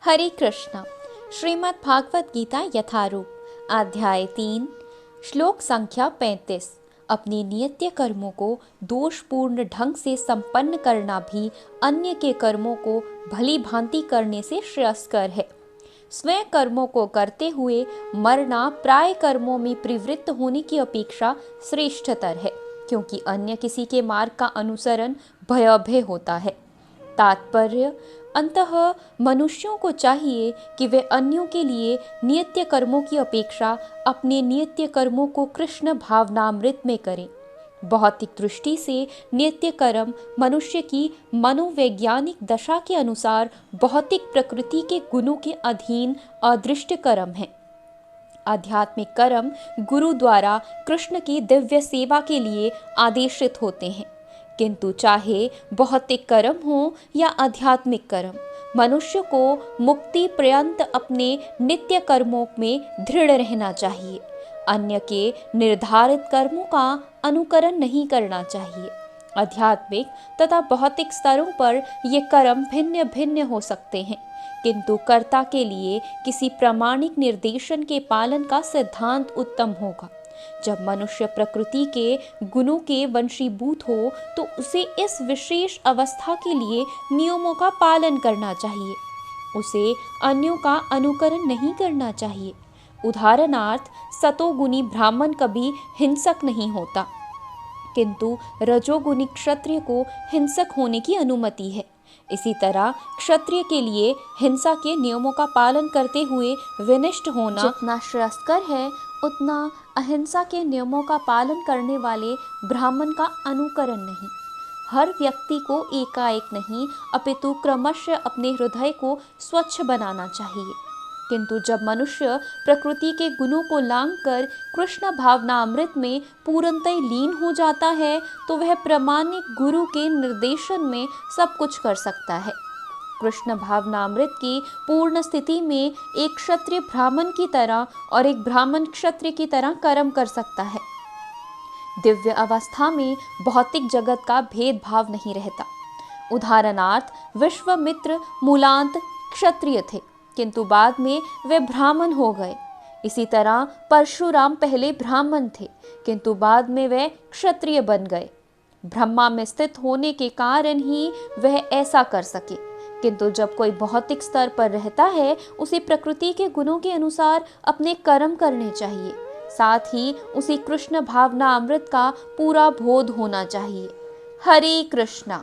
हरे कृष्णा। श्रीमद् भागवत गीता यथारूप अध्याय 3 श्लोक संख्या 35। अपने नित्य कर्मों को दोषपूर्ण ढंग से संपन्न करना भी अन्य के कर्मों को भली भांति करने से श्रेयस्कर है। स्वयं कर्मों को करते हुए मरना प्राय कर्मों में प्रवृत्त होने की अपेक्षा श्रेष्ठतर है, क्योंकि अन्य किसी के मार्ग का अनुसरण भयावह होता है। तात्पर्य, अंततः मनुष्यों को चाहिए कि वे अन्यों के लिए नित्य कर्मों की अपेक्षा अपने नित्य कर्मों को कृष्ण भावनामृत में करें। भौतिक दृष्टि से नित्य कर्म मनुष्य की मनोवैज्ञानिक दशा के अनुसार भौतिक प्रकृति के गुणों के अधीन अदृष्ट कर्म है। आध्यात्मिक कर्म गुरु द्वारा कृष्ण की दिव्य सेवा के लिए आदेशित होते हैं, किंतु चाहे भौतिक कर्म हो या आध्यात्मिक कर्म, मनुष्य को मुक्ति पर्यंत अपने नित्य कर्मों में दृढ़ रहना चाहिए। अन्य के निर्धारित कर्मों का अनुकरण नहीं करना चाहिए। आध्यात्मिक तथा भौतिक स्तरों पर ये कर्म भिन्न भिन्न हो सकते हैं, किंतु कर्ता के लिए किसी प्रामाणिक निर्देशन के पालन का सिद्धांत उत्तम होगा। जब मनुष्य प्रकृति के गुणों के वंशीभूत हो तो उसे इस विशेष अवस्था के लिए नियमों का पालन करना चाहिए। उसे अन्यों का अनुकरण नहीं करना चाहिए। उदाहरणार्थ, सतोगुणी ब्राह्मण कभी हिंसक नहीं होता, किंतु रजोगुणी क्षत्रिय को हिंसक होने की अनुमति है। इसी तरह क्षत्रिय के लिए हिंसा के नियमों का पालन करते हुए विनिष्ट होना जितना श्रेयस्कर है, उतना अहिंसा के नियमों का पालन करने वाले ब्राह्मण का अनुकरण नहीं। हर व्यक्ति को एकाएक नहीं, अपितु क्रमशः अपने हृदय को स्वच्छ बनाना चाहिए। किंतु जब मनुष्य प्रकृति के गुणों को लांघ कर कृष्ण भावना अमृत में पूर्णतः लीन हो जाता है, तो वह प्रामाणिक गुरु के निर्देशन में सब कुछ कर सकता है। कृष्ण भावनामृत की पूर्ण स्थिति में एक क्षत्रिय ब्राह्मण की तरह और एक ब्राह्मण क्षत्रिय की तरह कर्म कर सकता है। दिव्य अवस्था में भौतिक जगत का भेदभाव नहीं रहता। उदाहरणार्थ, विश्वामित्र मूलांत क्षत्रिय थे, किंतु बाद में वे ब्राह्मण हो गए। इसी तरह परशुराम पहले ब्राह्मण थे, किंतु बाद में वे क्षत्रिय बन गए। ब्रह्मा में स्थित होने के कारण ही वह ऐसा कर सके। किंतु जब कोई भौतिक स्तर पर रहता है, उसे प्रकृति के गुणों के अनुसार अपने कर्म करने चाहिए। साथ ही उसे कृष्ण भावना अमृत का पूरा बोध होना चाहिए। हरे कृष्णा।